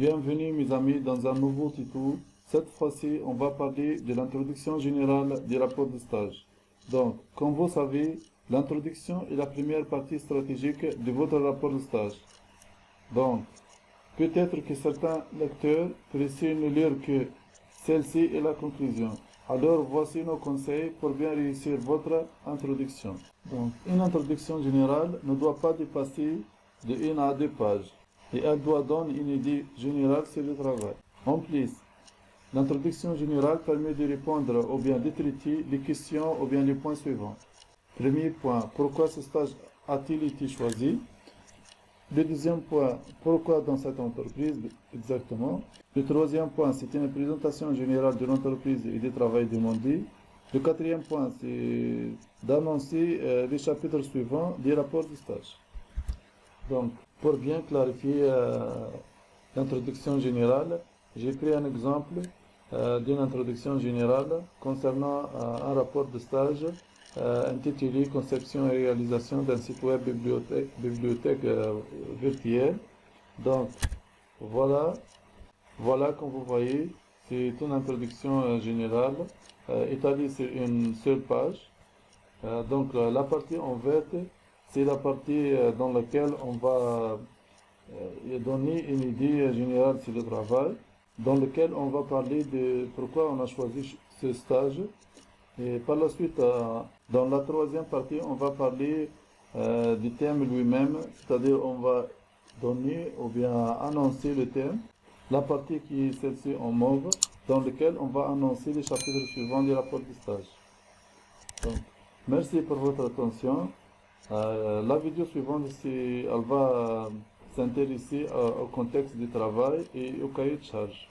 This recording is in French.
Bienvenue mes amis dans un nouveau tuto. Cette fois-ci, on va parler de l'introduction générale du rapport de stage. Donc, comme vous savez, l'introduction est la première partie stratégique de votre rapport de stage. Donc, peut-être que certains lecteurs préfèrent ne lire que celle-ci et la conclusion. Alors, voici nos conseils pour bien réussir votre introduction. Donc, une introduction générale ne doit pas dépasser de 1 à 2 pages et elle doit donner une idée générale sur le travail. En plus, l'introduction générale permet de répondre ou bien de traiter les questions ou bien les points suivants. Premier point, pourquoi ce stage a-t-il été choisi? Le deuxième point, pourquoi dans cette entreprise exactement? Le troisième point, c'est une présentation générale de l'entreprise et du travail demandé. Le quatrième point, c'est d'annoncer les chapitres suivants des rapports de stage. Donc, pour bien clarifier l'introduction générale, j'ai pris un exemple d'une introduction générale concernant un rapport de stage intitulé Conception et réalisation d'un site web bibliothèque virtuelle. Donc, voilà, comme vous voyez, c'est une introduction générale étalée sur une seule page. Donc, la partie en verte, c'est la partie dans laquelle on va donner une idée générale sur le travail, dans lequel on va parler de pourquoi on a choisi ce stage. Et par la suite, dans la troisième partie, on va parler du thème lui-même, c'est-à-dire on va donner ou bien annoncer le thème, la partie qui est celle-ci en mauve, dans laquelle on va annoncer les chapitres suivants du rapport de stage. Donc, merci pour votre attention. La vidéo suivante, elle va s'intéresser au contexte du travail et au cahier de charge.